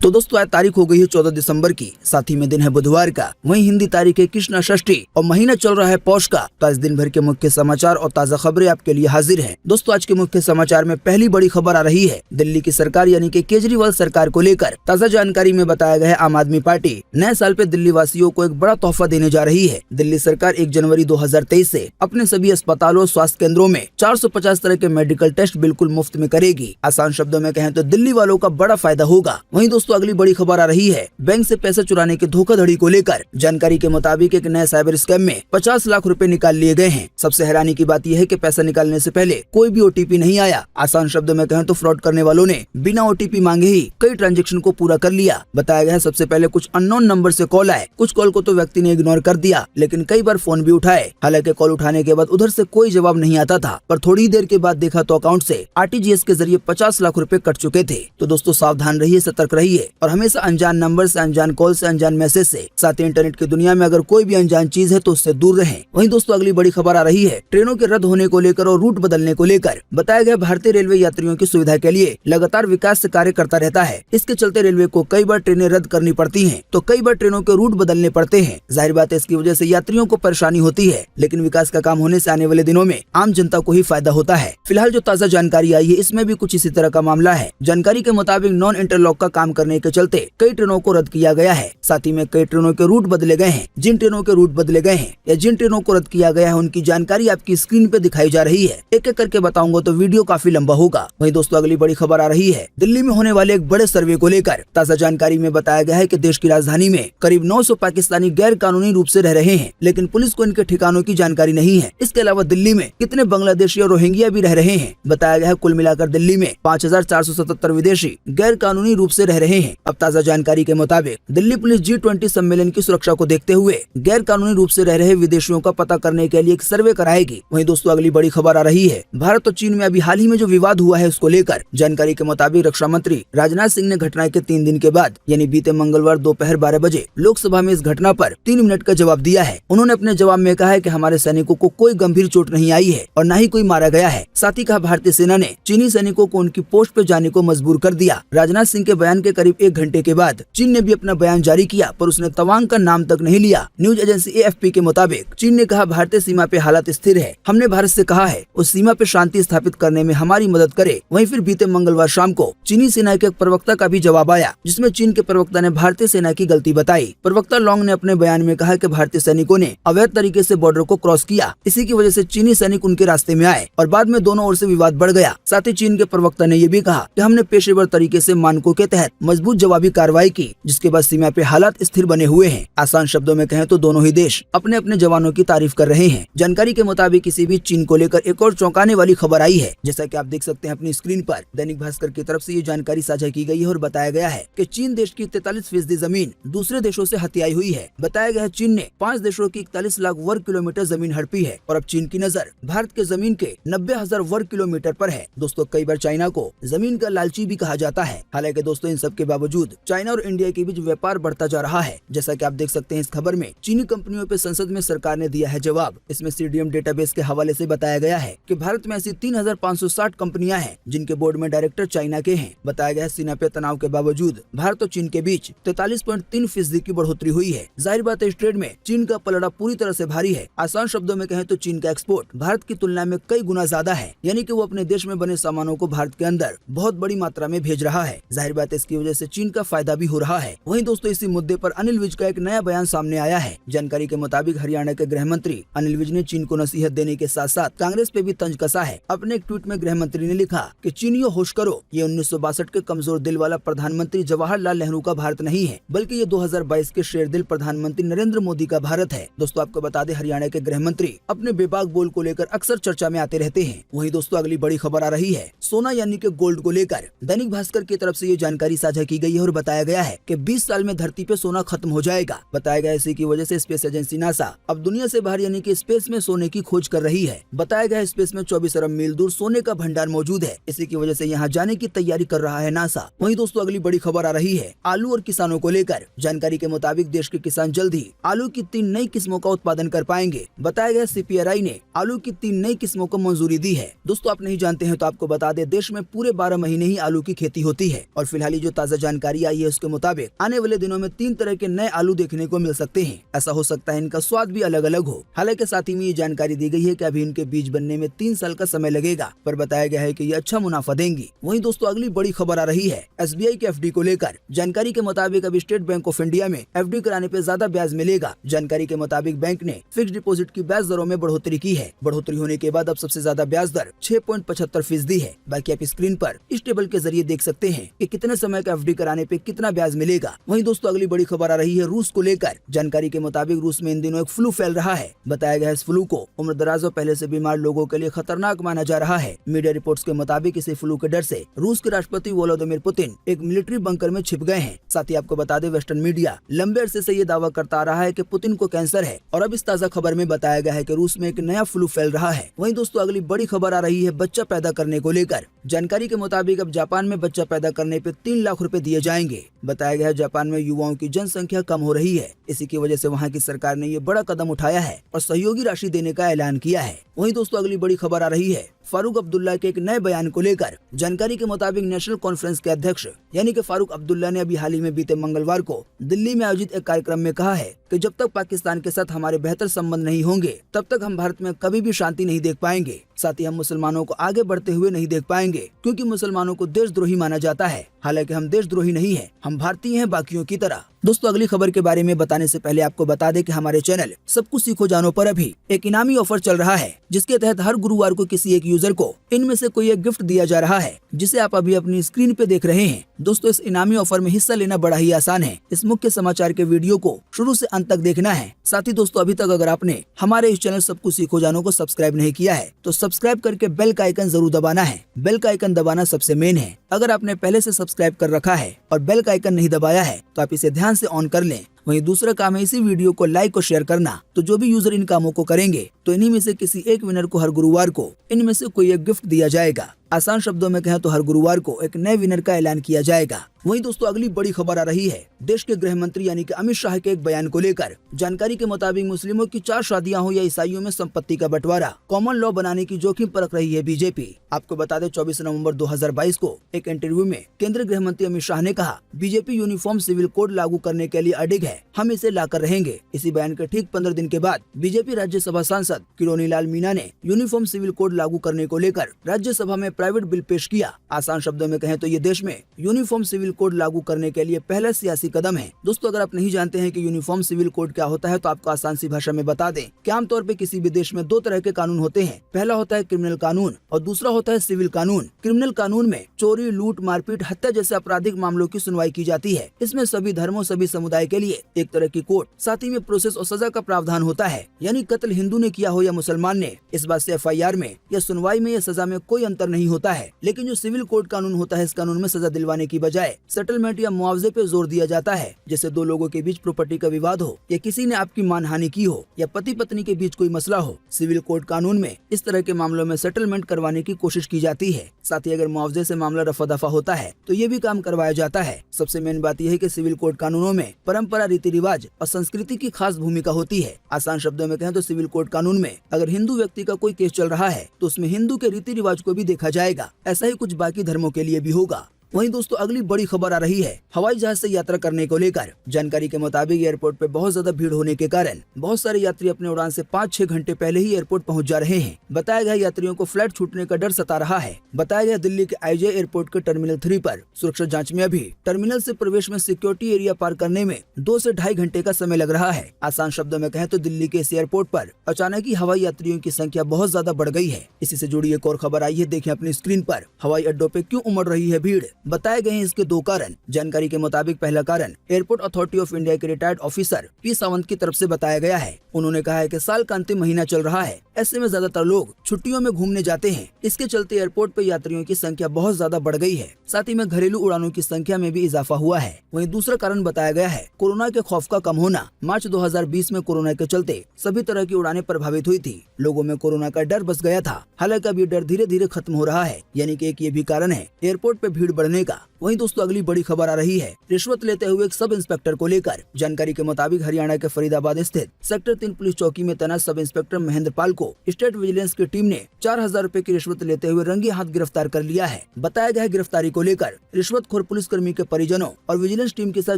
तो दोस्तों आज तारीख हो गई है 14 दिसंबर की, साथ ही में दिन है बुधवार का। वहीं हिंदी तारीख है कृष्णा षष्ठी और महीना चल रहा है पौष का। तो आज दिन भर के मुख्य समाचार और ताजा खबरें आपके लिए हाजिर हैं। दोस्तों आज के मुख्य समाचार में पहली बड़ी खबर आ रही है दिल्ली की सरकार यानी कि केजरीवाल सरकार को लेकर। ताजा जानकारी में बताया गया है आम आदमी पार्टी नए साल पे दिल्ली वासियों को एक बड़ा तोहफा देने जा रही है। दिल्ली सरकार 1 जनवरी 2023 से अपने सभी अस्पतालों और स्वास्थ्य केंद्रों में 450 तरह के मेडिकल टेस्ट बिल्कुल मुफ्त में करेगी। आसान शब्दों में कहें तो दिल्ली वालों का बड़ा फायदा होगा। वहीं दोस्तों अगली बड़ी खबर आ रही है बैंक से पैसे चुराने की धोखाधड़ी को लेकर। जानकारी के मुताबिक एक नए साइबर स्कैम में 50 लाख रुपए निकाल लिए गए हैं। सबसे हैरानी की बात यह है कि पैसा निकालने से पहले कोई भी ओटीपी नहीं आया। आसान शब्दों में कहें तो फ्रॉड करने वालों ने बिना ओटीपी मांगे ही कई ट्रांजैक्शन को पूरा कर लिया। बताया गया है सबसे पहले कुछ अननोन नंबर से कॉल आए। कुछ कॉल को तो व्यक्ति ने इग्नोर कर दिया, लेकिन कई बार फोन भी उठाए। हालांकि कॉल उठाने के बाद उधर से कोई जवाब नहीं आता था, पर थोड़ी देर के बाद देखा तो अकाउंट से आरटीजीएस के जरिए 50 लाख रुपए कट चुके थे। तो दोस्तों सावधान रहिए, सतर्क रहिए और हमेशा अनजान नंबर से, अनजान कॉल से, अनजान मैसेज से, साथ ही इंटरनेट की दुनिया में अगर कोई भी अनजान चीज है तो उससे दूर रहें। वहीं दोस्तों अगली बड़ी खबर आ रही है ट्रेनों के रद्द होने को लेकर और रूट बदलने को लेकर। बताया गया भारतीय रेलवे यात्रियों की सुविधा के लिए लगातार विकास से कार्य करता रहता है। इसके चलते रेलवे को कई बार ट्रेनें रद्द करनी पड़ती हैं, तो कई बार ट्रेनों के रूट बदलने पड़ते हैं। जाहिर बात है इसकी वजह से यात्रियों को परेशानी होती है, लेकिन विकास का काम होने से आने वाले दिनों में आम जनता को ही फायदा होता है। फिलहाल जो ताजा जानकारी आई है इसमें भी कुछ इसी तरह का मामला है। जानकारी के मुताबिक नॉन इंटरलॉक का काम करने के चलते कई ट्रेनों को रद्द किया गया है। साथ ही में कई ट्रेनों के रूट बदले गए हैं। जिन ट्रेनों के रूट बदले गए हैं या जिन ट्रेनों को रद्द किया गया है उनकी जानकारी आपकी स्क्रीन पे दिखाई जा रही है। एक एक करके बताऊंगा तो वीडियो काफी लंबा होगा। वहीं दोस्तों अगली बड़ी खबर आ रही है दिल्ली में होने वाले एक बड़े सर्वे को लेकर। ताजा जानकारी में बताया गया है कि देश की राजधानी में करीब 900 पाकिस्तानी गैर कानूनी रूप से रह रहे हैं, लेकिन पुलिस को इनके ठिकानों की जानकारी नहीं है। इसके अलावा दिल्ली में कितने बांग्लादेशी और रोहिंग्या भी रह रहे हैं। बताया गया है कुल मिलाकर दिल्ली में 5477 विदेशी गैर कानूनी रूप से रह रहे हैं। अब ताजा जानकारी के मुताबिक दिल्ली पुलिस G20 सम्मेलन की सुरक्षा को देखते हुए गैर कानूनी रूप से रह रहे विदेशियों का पता करने के लिए एक सर्वे कराएगी। वहीं दोस्तों अगली बड़ी खबर आ रही है भारत और चीन में अभी हाल ही में जो विवाद हुआ है उसको लेकर। जानकारी के मुताबिक रक्षा मंत्री राजनाथ सिंह ने घटना के 3 दिन के बाद यानी बीते मंगलवार दोपहर 12 बजे लोकसभा में इस घटना पर 3 मिनट का जवाब दिया है। उन्होंने अपने जवाब में कहा है कि हमारे सैनिकों को कोई गंभीर चोट नहीं आई है और न ही कोई मारा गया है। साथ ही कहा भारतीय सेना ने चीनी सैनिकों को उनकी पोस्ट पे जाने को मजबूर कर दिया। राजनाथ सिंह के बयान के करीब 1 घंटे के बाद चीन ने भी अपना बयान जारी किया, पर उसने तवांग का नाम तक नहीं लिया। न्यूज एजेंसी AFP के मुताबिक चीन ने कहा भारतीय सीमा पे हालात स्थिर है। हमने भारत से कहा है उस सीमा पे शांति स्थापित करने में हमारी मदद करे। वहीं फिर बीते मंगलवार शाम को चीनी सेना के एक प्रवक्ता का भी जवाब आया, जिसमें चीन के प्रवक्ता ने भारतीय सेना की गलती बताई। प्रवक्ता लॉन्ग ने अपने बयान में कहा कि भारतीय सैनिकों ने अवैध तरीके से बॉर्डर को क्रॉस किया। इसी की वजह से चीनी सैनिक उनके रास्ते में आए और बाद में दोनों ओर से विवाद बढ़ गया। साथ ही चीन के प्रवक्ता ने ये भी कहा कि हमने पेशेवर तरीके से मानकों के तहत मजबूत जवाबी कार्रवाई की, जिसके बाद सीमा पे हालात स्थिर बने हुए हैं। आसान शब्दों में कहें तो दोनों ही देश अपने अपने जवानों की तारीफ कर रहे हैं। जानकारी के मुताबिक किसी भी चीन को लेकर एक और चौंकाने वाली खबर आई है। जैसा कि आप देख सकते हैं अपनी स्क्रीन पर, दैनिक भास्कर की तरफ से ये जानकारी साझा की गई है और बताया गया है कि चीन देश की 43% जमीन दूसरे देशों से हथियाई हुई है। बताया गया है चीन ने 5 देशों की 41 लाख वर्ग किलोमीटर जमीन हड़पी है और अब चीन की नजर भारत के जमीन के 90,000 वर्ग किलोमीटर पर है। दोस्तों कई बार चाइना को जमीन का लालची भी कहा जाता है। हालांकि दोस्तों इन सब के बावजूद चाइना और इंडिया के बीच व्यापार बढ़ता जा रहा है। जैसा कि आप देख सकते हैं इस खबर में चीनी कंपनियों पे संसद में सरकार ने दिया है जवाब। इसमें CDM डेटाबेस के हवाले से बताया गया है कि भारत में ऐसी 3560 कंपनियां हैं जिनके बोर्ड में डायरेक्टर चाइना के हैं। बताया गया है सीमा पे तनाव के बावजूद भारत और चीन के बीच 43.3% की बढ़ोतरी हुई है। जाहिर बात है इस ट्रेड में चीन का पलड़ा पूरी तरह से भारी है। आसान शब्दों में कहें तो चीन का एक्सपोर्ट भारत की तुलना में कई गुना ज्यादा है, यानी कि वो अपने देश में बने सामानों को भारत के अंदर बहुत बड़ी मात्रा में भेज रहा है। जाहिर बात है इसकी वजह से चीन का फायदा भी हो रहा है। वहीं दोस्तों इसी मुद्दे पर अनिल विज का एक नया बयान सामने आया है। जानकारी के मुताबिक हरियाणा के गृह मंत्री अनिल विज ने चीन को नसीहत देने के साथ साथ कांग्रेस पे भी तंज कसा है। अपने एक ट्वीट में गृह मंत्री ने लिखा कि चीनियों होश करो, ये 1962 के कमजोर दिल वाला प्रधानमंत्री जवाहरलाल नेहरू का भारत नहीं है, बल्कि ये 2022 के शेर दिल प्रधानमंत्री नरेंद्र मोदी का भारत है। दोस्तों आपको बता दें हरियाणा के गृह मंत्री अपने बेबाक बोल को लेकर अक्सर चर्चा में आते रहते हैं। वहीं दोस्तों अगली बड़ी खबर आ रही है सोना यानी कि गोल्ड को लेकर। दैनिक भास्कर की तरफ से ये जानकारी साझा की गई है और बताया गया है कि 20 साल में धरती पे सोना खत्म हो जाएगा। बताया गया इसी की वजह से स्पेस एजेंसी नासा अब दुनिया से बाहर यानी कि स्पेस में सोने की खोज कर रही है। बताया गया स्पेस में 24 अरब मील दूर सोने का भंडार मौजूद है। इसी की वजह से यहाँ जाने की तैयारी कर रहा है नासा। वहीं दोस्तों अगली बड़ी खबर आ रही है आलू और किसानों को लेकर। जानकारी के मुताबिक देश के किसान जल्द ही आलू की 3 नई किस्मों का उत्पादन कर पाएंगे। बताया गया CPRI ने आलू की 3 नई किस्मों को मंजूरी दी है। दोस्तों आप नहीं जानते हैं तो आपको बता दें देश में पूरे 12 महीने ही आलू की खेती होती है और फिलहाल जो ताजा ताज़ा जानकारी आई है उसके मुताबिक आने वाले दिनों में 3 तरह के नए आलू देखने को मिल सकते हैं। ऐसा हो सकता है इनका स्वाद भी अलग अलग हो। हालांकि साथ ही में ये जानकारी दी गई है कि अभी इनके बीज बनने में 3 साल का समय लगेगा, पर बताया गया है कि ये अच्छा मुनाफा देंगी। वहीं दोस्तों अगली बड़ी खबर आ रही है SBI के FD को लेकर। जानकारी के मुताबिक अब स्टेट बैंक ऑफ इंडिया में FD कराने पे ज्यादा ब्याज मिलेगा। जानकारी के मुताबिक बैंक ने फिक्स डिपॉजिट की ब्याज दरों में बढ़ोतरी की है। बढ़ोतरी होने के बाद अब सबसे ज्यादा ब्याज दर 6.75% है। बाकी आप स्क्रीन पर इस टेबल के जरिए देख सकते हैं कि कितने समय का FD कराने पे कितना ब्याज मिलेगा। वहीं दोस्तों अगली बड़ी खबर आ रही है रूस को लेकर। जानकारी के मुताबिक रूस में इन दिनों एक फ्लू फैल रहा है। बताया गया है इस फ्लू को उम्र दराज और पहले से बीमार लोगों के लिए खतरनाक माना जा रहा है। मीडिया रिपोर्ट्स के मुताबिक इसी फ्लू के डर से रूस के राष्ट्रपति व्लादिमीर पुतिन एक मिलिट्री बंकर में छिप गए हैं। साथ ही आपको बता दें वेस्टर्न मीडिया लंबे अरसे से ये दावा करता आ रहा है कि पुतिन को कैंसर है और अब इस ताज़ा खबर में बताया गया है कि रूस में एक नया फ्लू फैल रहा है। वहीं दोस्तों अगली बड़ी खबर आ रही है बच्चा पैदा करने को लेकर। जानकारी के मुताबिक अब जापान में बच्चा पैदा करने पे 3 लाख रुपए दिए जाएंगे। बताया गया है जापान में युवाओं की जनसंख्या कम हो रही है। इसी की वजह से वहां की सरकार ने ये बड़ा कदम उठाया है और सहयोगी राशि देने का ऐलान किया है। वहीं दोस्तों अगली बड़ी खबर आ रही है फारूक अब्दुल्ला के एक नए बयान को लेकर। जानकारी के मुताबिक नेशनल कॉन्फ्रेंस के अध्यक्ष यानी कि फारूक अब्दुल्ला ने अभी हाल ही में बीते मंगलवार को दिल्ली में आयोजित एक कार्यक्रम में कहा है कि जब तक पाकिस्तान के साथ हमारे बेहतर संबंध नहीं होंगे तब तक हम भारत में कभी भी शांति नहीं देख पाएंगे। साथ ही हम मुसलमानों को आगे बढ़ते हुए नहीं देख पाएंगे क्योंकि मुसलमानों को देशद्रोही माना जाता है। हालांकि हम देशद्रोही नहीं है, हम भारतीय हैं बाकियों की तरह। दोस्तों अगली खबर के बारे में बताने से पहले आपको बता दें कि हमारे चैनल सब कुछ सीखो जानो पर अभी एक इनामी ऑफर चल रहा है, जिसके तहत हर गुरुवार को किसी एक यूजर को इनमें से कोई एक गिफ्ट दिया जा रहा है, जिसे आप अभी अपनी स्क्रीन पे देख रहे हैं। दोस्तों इस इनामी ऑफर में हिस्सा लेना बड़ा ही आसान है। इस मुख्य समाचार के वीडियो को शुरू से अंत तक देखना है। साथ ही दोस्तों अभी तक अगर आपने हमारे इस चैनल सब कुछ सीखो जानो को सब्सक्राइब नहीं किया है तो सब्सक्राइब करके बेल का आइकन जरूर दबाना है। बेल का आइकन दबाना सबसे मेन है। अगर आपने पहले से सब्सक्राइब कर रखा है और बेल का आइकन नहीं दबाया है तो आप इसे ध्यान से ऑन कर लें। वहीं दूसरा काम है इसी वीडियो को लाइक और शेयर करना। तो जो भी यूजर इन कामों को करेंगे तो इन्हीं में से किसी एक विनर को हर गुरुवार को इनमें से कोई एक गिफ्ट दिया जाएगा। आसान शब्दों में कहें तो हर गुरुवार को एक नए विनर का ऐलान किया जाएगा। वहीं दोस्तों अगली बड़ी खबर आ रही है देश के गृह मंत्री यानी कि अमित शाह के एक बयान को लेकर। जानकारी के मुताबिक मुस्लिमों की 4 शादियां हो या ईसाइयों में संपत्ति का बंटवारा कॉमन लॉ बनाने की जोखिम परख रही है बीजेपी। आपको बता दें 24 नवंबर 2022 को एक इंटरव्यू में केंद्रीय गृह मंत्री अमित शाह ने कहा बीजेपी यूनिफॉर्म सिविल कोड लागू करने के लिए अडिग है, हम इसे लाकर रहेंगे। इसी बयान के ठीक 15 दिन के बाद बीजेपी राज्यसभा सांसद किरोनी लाल मीणा ने यूनिफॉर्म सिविल कोड लागू करने को लेकर राज्यसभा में प्राइवेट बिल पेश किया। आसान शब्दों में कहें तो ये देश में यूनिफॉर्म सिविल कोड लागू करने के लिए पहला सियासी कदम है। दोस्तों अगर आप नहीं जानते हैं कि यूनिफॉर्म सिविल कोड क्या होता है तो आपको आसान सी भाषा में बता दें कि आमतौर पे किसी भी देश में 2 तरह के कानून होते हैं। पहला होता है क्रिमिनल कानून और दूसरा होता है सिविल कानून। क्रिमिनल कानून में चोरी, लूट, मारपीट, हत्या जैसे आपराधिक मामलों की सुनवाई की जाती है। इसमें सभी धर्मों, सभी समुदाय के लिए एक तरह की कोर्ट, साथ ही में प्रोसेस और सजा का प्रावधान होता है। यानी कत्ल हिंदू ने किया हो या मुसलमान ने, इस बात से FIR में या सुनवाई में या सजा में कोई अंतर नहीं होता है। लेकिन जो सिविल कोड कानून होता है इस कानून में सजा दिलवाने की बजाय सेटलमेंट या मुआवजे पे जोर दिया जाता है। जैसे 2 लोगों के बीच प्रॉपर्टी का विवाद हो या किसी ने आपकी मानहानि की हो या पति पत्नी के बीच कोई मसला हो, सिविल कोड कानून में इस तरह के मामलों में सेटलमेंट करवाने की कोशिश की जाती है। साथ ही अगर मुआवजे से मामला रफा दफा होता है तो ये भी काम करवाया जाता है। सबसे मेन बात यह है कि सिविल कोड कानूनों में परंपरा, रीति रिवाज और संस्कृति की खास भूमिका होती है। आसान शब्दों में कहें तो सिविल कोड कानून में अगर हिंदू व्यक्ति का कोई केस चल रहा है तो उसमें हिंदू के रीति रिवाज को भी देखा जाएगा। ऐसा ही कुछ बाकी धर्मों के लिए भी होगा। वहीं दोस्तों अगली बड़ी खबर आ रही है हवाई जहाज से यात्रा करने को लेकर। जानकारी के मुताबिक एयरपोर्ट पे बहुत ज्यादा भीड़ होने के कारण बहुत सारे यात्री अपने उड़ान से 5-6 घंटे पहले ही एयरपोर्ट पहुंच जा रहे हैं। बताया गया यात्रियों को फ्लाइट छूटने का डर सता रहा है। बताया गया दिल्ली के IJ एयरपोर्ट के टर्मिनल 3 पर सुरक्षा जाँच में अभी टर्मिनल से प्रवेश में सिक्योरिटी एरिया पार करने में 2 से 2.5 घंटे का समय लग रहा है। आसान शब्दों में कहें तो दिल्ली के इस एयरपोर्ट पर अचानक ही हवाई यात्रियों की संख्या बहुत ज्यादा बढ़ गई है। इसी से जुड़ी एक और खबर आई है, देखें अपनी स्क्रीन पर। हवाई अड्डों पे क्यों उमड़ रही है भीड़? बताए गए हैं इसके 2 कारण। जानकारी के मुताबिक पहला कारण एयरपोर्ट अथॉरिटी ऑफ इंडिया के रिटायर्ड ऑफिसर P सावंत की तरफ से बताया गया है। उन्होंने कहा है कि साल का अंतिम महीना चल रहा है, ऐसे में ज्यादातर लोग छुट्टियों में घूमने जाते हैं। इसके चलते एयरपोर्ट पर यात्रियों की संख्या बहुत ज्यादा बढ़ गई है। साथ ही में घरेलू उड़ानों की संख्या में भी इजाफा हुआ है। वहीं दूसरा कारण बताया गया है कोरोना के खौफ का कम होना। मार्च 2020 में कोरोना के चलते सभी तरह की उड़ानें प्रभावित हुई थी। लोगों में कोरोना का डर बस गया था। हालांकि अब ये डर धीरे धीरे खत्म हो रहा है। यानी कि एक ये भी कारण है एयरपोर्ट पे भीड़ बढ़ने का। वहीं दोस्तों अगली बड़ी खबर आ रही है रिश्वत लेते हुए एक सब इंस्पेक्टर को लेकर। जानकारी के मुताबिक हरियाणा के फरीदाबाद स्थित सेक्टर 3 पुलिस चौकी में तैनात सब इंस्पेक्टर महेंद्र पाल को स्टेट विजिलेंस की टीम ने 4000 रुपए की रिश्वत लेते हुए रंगे हाथ गिरफ्तार कर लिया है। बताया गया है गिरफ्तारी को लेकर रिश्वतखोर पुलिसकर्मी के परिजनों और विजिलेंस टीम के साथ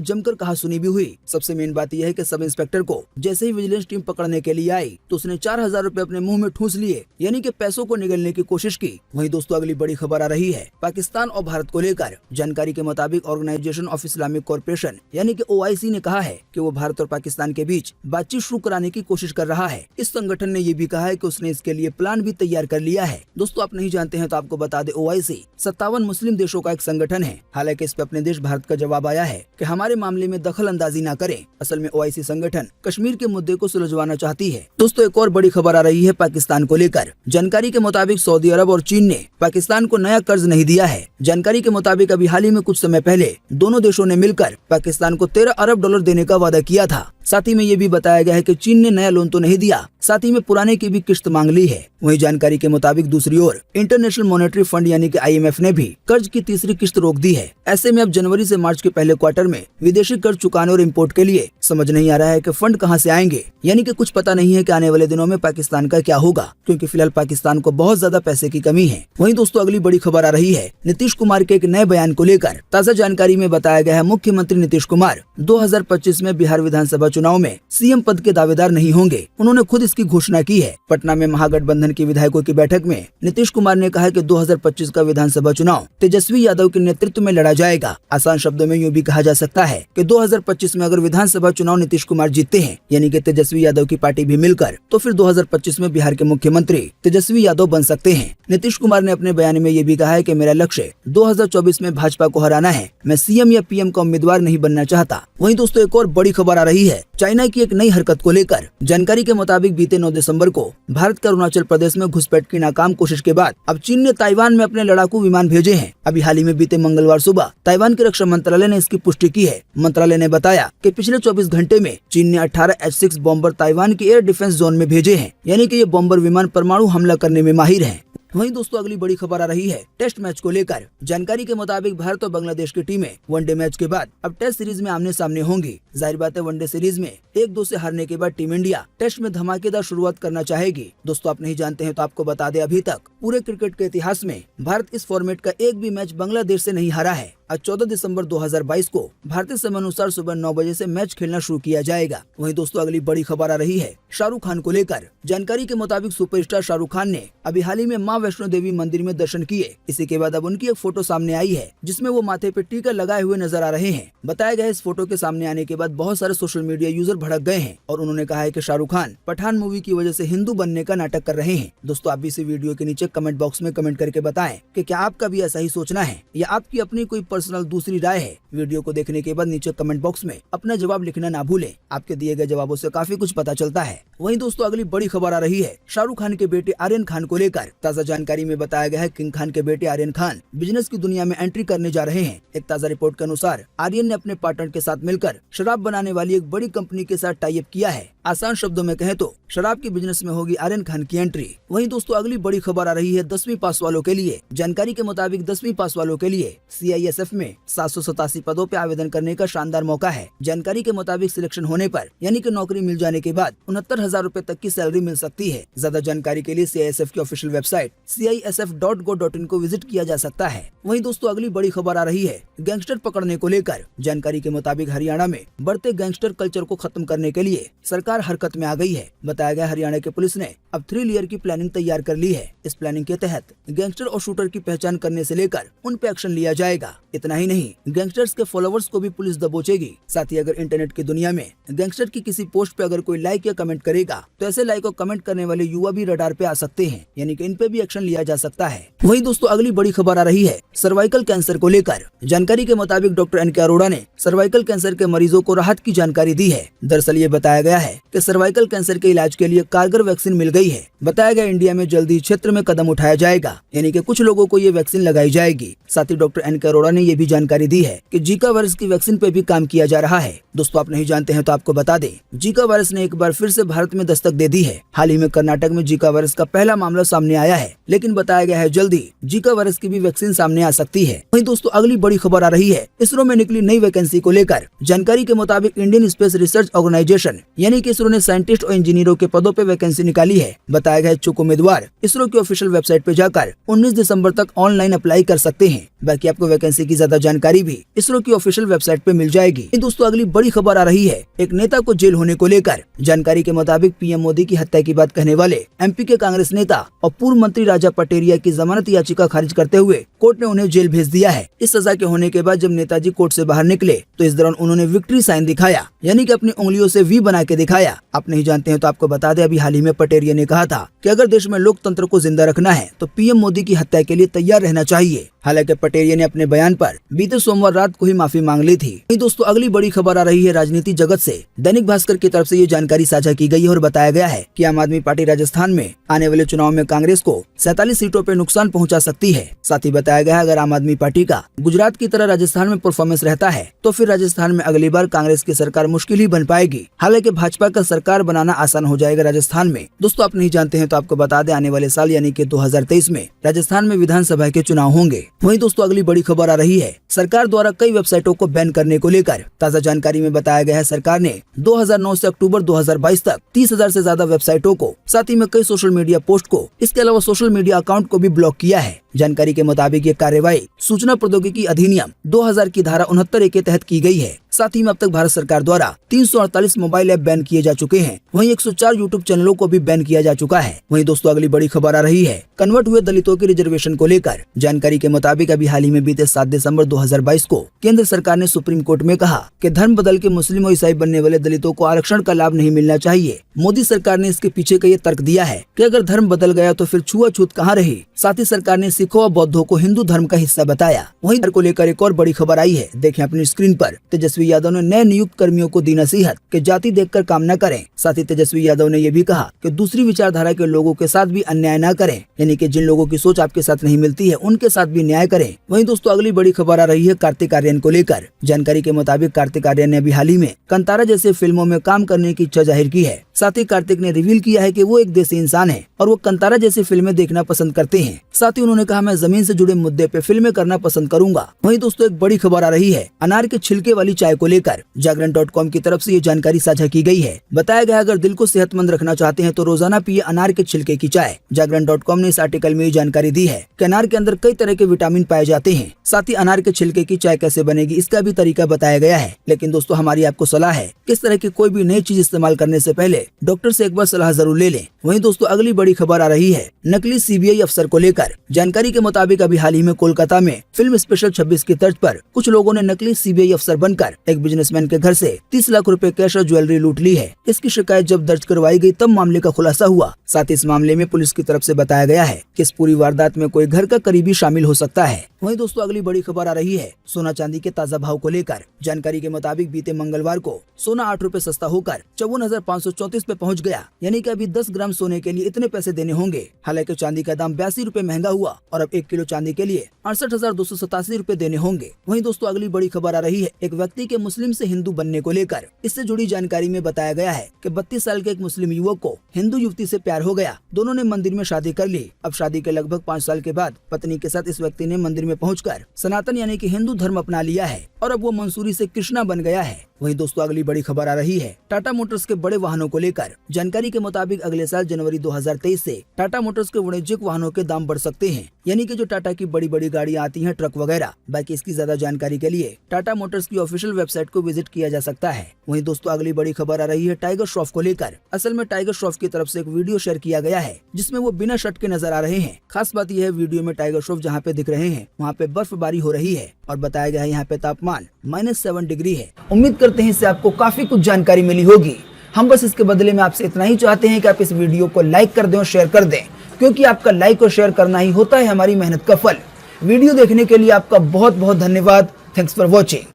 जमकर कहासुनी भी हुई। सबसे मेन बात यह है कि सब इंस्पेक्टर को जैसे ही विजिलेंस टीम पकड़ने के लिए आई तो उसने 4000 रुपए अपने मुंह में ठूस लिए, यानी कि पैसों को निगलने की कोशिश की। वहीं दोस्तों अगली बड़ी खबर आ रही है पाकिस्तान और भारत को लेकर। जानकारी के मुताबिक ऑर्गेनाइजेशन ऑफ इस्लामिक कॉर्पोरेशन यानी कि OIC ने कहा है कि वो भारत और पाकिस्तान के बीच बातचीत शुरू कराने की कोशिश कर रहा है। इस संगठन ने ये भी कहा है कि उसने इसके लिए प्लान भी तैयार कर लिया है। दोस्तों आप नहीं जानते हैं तो आपको बता दे, OIC 57 मुस्लिम देशों का एक संगठन है। हालांकि इस पे अपने देश भारत का जवाब आया है कि हमारे मामले में दखल अंदाजी न करें। असल में OIC संगठन कश्मीर के मुद्दे को सुलझवाना चाहती है। दोस्तों एक और बड़ी खबर आ रही है पाकिस्तान को लेकर। जानकारी के मुताबिक सऊदी अरब और चीन ने पाकिस्तान को नया कर्ज नहीं दिया है। जानकारी के मुताबिक अभी हाल ही में कुछ समय पहले दोनों देशों ने मिलकर पाकिस्तान को 13 अरब डॉलर देने का वादा किया था। साथ ही में ये भी बताया गया है कि चीन ने नया लोन तो नहीं दिया, साथ ही में पुराने की भी किश्त मांग ली है। वहीं जानकारी के मुताबिक दूसरी ओर इंटरनेशनल मॉनेटरी फंड यानी कि IMF ने भी कर्ज की तीसरी किश्त रोक दी है। ऐसे में अब जनवरी से मार्च के पहले क्वार्टर में विदेशी कर्ज चुकाने और इम्पोर्ट के लिए समझ नहीं आ रहा है कि फंड कहां से आएंगे, यानी कि कुछ पता नहीं है कि आने वाले दिनों में पाकिस्तान का क्या होगा, क्योंकि फिलहाल पाकिस्तान को बहुत ज्यादा पैसे की कमी है। वहीं दोस्तों अगली बड़ी खबर आ रही है नीतीश कुमार के एक नए बयान को लेकर। ताजा जानकारी में बताया गया है मुख्यमंत्री नीतीश कुमार 2025 में बिहार विधानसभा चुनाव में CM पद के दावेदार नहीं होंगे। उन्होंने खुद इसकी घोषणा की है। पटना में महागठबंधन के विधायकों की बैठक में नीतीश कुमार ने कहा कि 2025 का विधानसभा चुनाव तेजस्वी यादव के नेतृत्व में लड़ा जाएगा। आसान शब्दों में यूँ भी कहा जा सकता है कि 2025 में अगर विधानसभा चुनाव नीतीश कुमार जीतते हैं, यानी कि तेजस्वी यादव की पार्टी भी मिलकर, तो फिर 2025 में बिहार के मुख्यमंत्री तेजस्वी यादव बन सकते हैं। नीतीश कुमार ने अपने बयान में ये भी कहा है कि मेरा लक्ष्य 2024 में भाजपा को हराना है। मैं CM या PM का उम्मीदवार नहीं बनना चाहता। वहीं दोस्तों एक और बड़ी खबर आ रही है चाइना की एक नई हरकत को लेकर। जानकारी के मुताबिक बीते 9 दिसंबर को भारत के अरुणाचल प्रदेश में घुसपैठ की नाकाम कोशिश के बाद अब चीन ने ताइवान में अपने लड़ाकू विमान भेजे हैं। अभी हाल ही में बीते मंगलवार सुबह ताइवान के रक्षा मंत्रालय ने इसकी पुष्टि की है। मंत्रालय ने बताया कि पिछले 24 घंटे में चीन ने 18 H-6 बॉम्बर ताइवान के एयर डिफेंस जोन में भेजे हैं, यानी कि ये बॉम्बर विमान परमाणु हमला करने में माहिर हैं। वहीं दोस्तों अगली बड़ी खबर आ रही है टेस्ट मैच को लेकर। जानकारी के मुताबिक भारत और बांग्लादेश की टीमें वनडे मैच के बाद अब टेस्ट सीरीज में आमने सामने होंगी। जाहिर बात है वनडे सीरीज में 1-2 से हारने के बाद टीम इंडिया टेस्ट में धमाकेदार शुरुआत करना चाहेगी। दोस्तों आप नहीं जानते हैं तो आपको बता दें, अभी तक पूरे क्रिकेट के इतिहास में भारत इस फॉर्मेट का एक भी मैच बांग्लादेश से नहीं हारा है। आज 14 दिसंबर 2022 को भारतीय समय अनुसार सुबह 9 बजे से मैच खेलना शुरू किया जाएगा। वहीं दोस्तों अगली बड़ी खबर आ रही है शाहरुख खान को लेकर। जानकारी के मुताबिक सुपरस्टार शाहरुख खान ने अभी हाल ही में मां वैष्णो देवी मंदिर में दर्शन किए। इसी के बाद अब उनकी एक फोटो सामने आई है जिसमें वो माथे पे टीका लगाए हुए नजर आ रहे हैं। बताया गया इस फोटो के सामने आने के बाद बहुत सारे सोशल मीडिया यूजर भड़क गए हैं और उन्होंने कहा है कि शाहरुख खान पठान मूवी की वजह से हिंदू बनने का नाटक कर रहे हैं। दोस्तों आप भी इसी वीडियो के नीचे कमेंट बॉक्स में कमेंट करके बताएं कि क्या आपका भी ऐसा ही सोचना है या आपकी अपनी कोई पर्सनल दूसरी राय है। वीडियो को देखने के बाद नीचे कमेंट बॉक्स में अपना जवाब लिखना ना भूलें। आपके दिए गए जवाबों से काफी कुछ पता चलता है। वहीं दोस्तों अगली बड़ी खबर आ रही है शाहरुख खान के बेटे आर्यन खान को लेकर। ताजा जानकारी में बताया गया है किंग खान के बेटे आर्यन खान बिजनेस की दुनिया में एंट्री करने जा रहे हैं। एक ताजा रिपोर्ट के अनुसार आर्यन ने अपने पार्टनर के साथ मिलकर शराब बनाने वाली एक बड़ी कंपनी के साथ टाई अप किया है। आसान शब्दों में कहें तो शराब के बिजनेस में होगी आर्यन खान की एंट्री। वहीं दोस्तों अगली बड़ी खबर आ रही है 10वीं पास वालों के लिए। जानकारी के मुताबिक 10वीं पास वालों के लिए CISF में 787 पदों पे आवेदन करने का शानदार मौका है। जानकारी के मुताबिक सिलेक्शन होने पर यानी कि नौकरी मिल जाने के बाद 69,000 रुपए तक की सैलरी मिल सकती है। ज्यादा जानकारी के लिए CISF की ऑफिशियल वेबसाइट CISF.go.in को विजिट किया जा सकता है। वहीं दोस्तों अगली बड़ी खबर आ रही है गैंगस्टर पकड़ने को लेकर। जानकारी के मुताबिक हरियाणा में बढ़ते गैंगस्टर कल्चर को खत्म करने के लिए सरकार हरकत में आ गई है। बताया गया हरियाणा की पुलिस ने अब 3 लेयर की प्लानिंग तैयार कर ली है। इस प्लानिंग के तहत गैंगस्टर और शूटर की पहचान करने से लेकर उन पे एक्शन लिया जाएगा। इतना ही नहीं, गैंगस्टर्स के फॉलोवर्स को भी पुलिस दबोचेगी। साथ ही अगर इंटरनेट की दुनिया में गैंगस्टर की किसी पोस्ट पे अगर कोई लाइक या कमेंट करेगा तो ऐसे लाइक और कमेंट करने वाले युवा भी रडार पे आ सकते हैं, यानी कि इन पे भी एक्शन लिया जा सकता है। वहीं दोस्तों अगली बड़ी खबर आ रही है सर्वाइकल कैंसर को लेकर। जानकारी के मुताबिक डॉक्टर NK अरोड़ा ने सर्वाइकल कैंसर के मरीजों को राहत की जानकारी दी है। दरअसल ये बताया गया है कि सर्वाइकल कैंसर के इलाज के लिए कारगर वैक्सीन मिल गई है। बताया गया इंडिया में जल्दी क्षेत्र में कदम उठाया जाएगा, यानी कि कुछ लोगों को ये वैक्सीन लगाई जाएगी। साथ ही डॉक्टर NK अरोड़ा ने ये भी जानकारी दी है कि जीका वायरस की वैक्सीन पे भी काम किया जा रहा है। दोस्तों आप नहीं जानते हैं तो आपको बता दें, जीका वायरस ने एक बार फिर से भारत भारत में दस्तक दे दी है। हाल ही में कर्नाटक में जीका वायरस का पहला मामला सामने आया है, लेकिन बताया गया है जल्दी जीका वायरस की भी वैक्सीन सामने आ सकती है। वहीं दोस्तों अगली बड़ी खबर आ रही है इसरो में निकली नई वैकेंसी को लेकर। जानकारी के मुताबिक इंडियन स्पेस रिसर्च ऑर्गेनाइजेशन यानी कि इसरो ने साइंटिस्ट और इंजीनियरों के पदों पे वैकेंसी निकाली है। बताया गया इच्छुक उम्मीदवार इसरो की ऑफिशियल वेबसाइट पे जाकर 19 दिसंबर तक ऑनलाइन अप्लाई कर सकते हैं। बाकी आपको वैकेंसी की ज्यादा जानकारी भी इसरो की ऑफिशियल वेबसाइट पे मिल जाएगी। दोस्तों अगली बड़ी खबर आ रही है एक नेता को जेल होने को लेकर। जानकारी के मुताबिक पीएम मोदी की हत्या की बात कहने वाले एमपी के कांग्रेस नेता और पूर्व मंत्री राजा पटेरिया की जमानत याचिका खारिज करते हुए कोर्ट ने उन्हें जेल भेज दिया है। इस सजा के होने के बाद जब नेताजी कोर्ट से बाहर निकले तो इस दौरान उन्होंने विक्ट्री साइन दिखाया, यानी कि अपनी उंगलियों से वी बना के दिखाया। आप नहीं जानते हैं तो आपको बता दें, अभी हाल ही में पटेरिया ने कहा था कि अगर देश में लोकतंत्र को जिंदा रखना है तो पीएम मोदी की हत्या के लिए तैयार रहना चाहिए। हालांकि पटेरिया ने अपने बयान पर बीते सोमवार रात को ही माफी मांग ली थी। दोस्तों अगली बड़ी खबर आ रही है राजनीति जगत से। दैनिक भास्कर की तरफ से ये जानकारी साझा की गई है और बताया गया है कि आम आदमी पार्टी राजस्थान में आने वाले चुनाव में कांग्रेस को 47 सीटों पर नुकसान पहुंचा सकती है। साथ ही बताया गया है अगर आम आदमी पार्टी का गुजरात की तरह राजस्थान में परफॉर्मेंस रहता है तो फिर राजस्थान में अगली बार कांग्रेस की सरकार मुश्किल ही बन पाएगी। हालांकि भाजपा का सरकार बनाना आसान हो जाएगा राजस्थान में। दोस्तों आप नहीं जानते हैं तो आपको बता दें, आने वाले साल यानी कि 2023 में राजस्थान में विधानसभा के चुनाव होंगे। वहीं दोस्तों अगली बड़ी खबर आ रही है सरकार द्वारा कई वेबसाइटों को बैन करने को लेकर। ताजा जानकारी में बताया गया है सरकार ने 2009 से अक्टूबर 2022 तक 30,000 से ज्यादा वेबसाइटों को, साथ ही में कई सोशल मीडिया पोस्ट को, इसके अलावा सोशल मीडिया अकाउंट को भी ब्लॉक किया है। जानकारी के मुताबिक ये कार्रवाई सूचना प्रौद्योगिकी अधिनियम 2000 की धारा 69 के तहत की गई है। साथ ही में अब तक भारत सरकार द्वारा 348 मोबाइल ऐप बैन किए जा चुके हैं। वहीं 104 यूट्यूब चैनलों को भी बैन किया जा चुका है। वहीं दोस्तों अगली बड़ी खबर आ रही है कन्वर्ट हुए दलितों के रिजर्वेशन को लेकर। जानकारी के मुताबिक अभी हाल ही में बीते 7 दिसंबर 2022 को केंद्र सरकार ने सुप्रीम कोर्ट में कहा कि धर्म बदल के मुस्लिम और ईसाई बनने वाले दलितों को आरक्षण का लाभ नहीं मिलना चाहिए। मोदी सरकार ने इसके पीछे का ये तर्क दिया है कि अगर धर्म बदल गया तो फिर छुआछूत कहाँ रही। साथ ही सरकार ने सिखों और बौद्धों को हिंदू धर्म का हिस्सा बताया। वहीं को लेकर एक और बड़ी खबर आई है, देखें अपनी स्क्रीन पर। तेजस्वी यादव ने नए नियुक्त कर्मियों को दी नसीहत कि जाति देखकर काम न करें। साथ ही तेजस्वी यादव ने यह भी कहा कि दूसरी विचारधारा के लोगों के साथ भी अन्याय न करें, यानी कि जिन लोगों की सोच आपके साथ नहीं मिलती है उनके साथ भी न्याय करें। वहीं दोस्तों अगली बड़ी खबर आ रही है कार्तिक आर्यन को लेकर। जानकारी के मुताबिक कार्तिक आर्यन ने अभी हाल ही में कंतारा जैसे फिल्मों में काम करने की इच्छा जाहिर की है। साथ ही कार्तिक ने रिवील किया है कि वो एक देसी इंसान है और वो कंतारा जैसी फिल्में देखना पसंद करते हैं। साथ ही उन्होंने कहा मैं जमीन से जुड़े मुद्दे पे फिल्में करना पसंद करूंगा। वहीं दोस्तों एक बड़ी खबर आ रही है अनार के छिलके वाली चाय को लेकर। जागरण.com की तरफ से ये जानकारी साझा की गई है। बताया गया अगर दिल को सेहतमंद रखना चाहते हैं तो रोजाना पिए अनार के छिलके की चाय। जागरण.com ने इस आर्टिकल में ये जानकारी दी है कि अनार के अंदर कई तरह के विटामिन पाए जाते हैं। साथ ही अनार के छिलके की चाय कैसे बनेगी इसका भी तरीका बताया गया है। लेकिन दोस्तों हमारी आपको सलाह है किस तरह की कोई भी नई चीज इस्तेमाल करने से पहले डॉक्टर से एक बार सलाह जरूर ले लें। वहीं दोस्तों अगली बड़ी खबर आ रही है नकली सीबीआई अफसर को लेकर। जानकारी के मुताबिक अभी हाल ही में कोलकाता में फिल्म स्पेशल 26 की तर्ज पर कुछ लोगों ने नकली सीबीआई अफसर बनकर एक बिजनेसमैन के घर से 30 लाख रुपए कैश और ज्वेलरी लूट ली है। इसकी शिकायत जब दर्ज करवाई गई तब मामले का खुलासा हुआ। साथ ही इस मामले में पुलिस की तरफ से बताया गया है कि इस पूरी वारदात में कोई घर का करीबी शामिल हो सकता है। वहीं दोस्तों अगली बड़ी खबर आ रही है सोना चांदी के ताजा भाव को लेकर। जानकारी के मुताबिक बीते मंगलवार को सोना 8 रुपए सस्ता होकर 54,534 पे पहुंच गया, यानी कि अभी 10 ग्राम सोने के लिए इतने पैसे देने होंगे। हालांकि चांदी का दाम 82 रुपए महंगा हुआ और अब 1 किलो चांदी के लिए 68,287 रुपए देने होंगे। वहीं दोस्तों अगली बड़ी खबर आ रही है एक व्यक्ति के मुस्लिम से हिंदू बनने को लेकर। इससे जुड़ी जानकारी में बताया गया है कि 32 साल के एक मुस्लिम युवक को हिंदू युवती से प्यार हो गया। दोनों ने मंदिर में शादी कर ली। अब शादी के लगभग 5 साल के बाद पत्नी के साथ इस व्यक्ति ने मंदिर में पहुंचकर सनातन यानी कि हिंदू धर्म अपना लिया है और अब वो मंसूरी से कृष्णा बन गया है। वहीं दोस्तों अगली बड़ी खबर आ रही है टाटा मोटर्स के बड़े वाहनों को लेकर। जानकारी के मुताबिक अगले साल जनवरी 2023 से टाटा मोटर्स के वाणिज्यिक वाहनों के दाम बढ़ सकते हैं, यानी कि जो टाटा की बड़ी बड़ी गाड़ियां आती हैं, ट्रक वगैरह। बाकी इसकी ज्यादा जानकारी के लिए टाटा मोटर्स की ऑफिशियल वेबसाइट को विजिट किया जा सकता है। वहीं दोस्तों अगली बड़ी खबर आ रही है टाइगर श्रॉफ को लेकर। असल में टाइगर श्रॉफ की तरफ से एक वीडियो शेयर किया गया है जिसमें वो बिना शर्ट के नजर आ रहे हैं। खास बात यह है वीडियो में टाइगर श्रॉफ जहाँ पे दिख रहे हैं वहाँ पे बर्फबारी हो रही है और बताया गया है यहाँ पे तापमान -7 डिग्री है। उम्मीद करते हैं इससे आपको काफी कुछ जानकारी मिली होगी। हम बस इसके बदले में आपसे इतना ही चाहते हैं कि आप इस वीडियो को लाइक कर दें और शेयर कर दें, क्योंकि आपका लाइक और शेयर करना ही होता है हमारी मेहनत का फल। वीडियो देखने के लिए आपका बहुत बहुत धन्यवाद। Thanks for watching.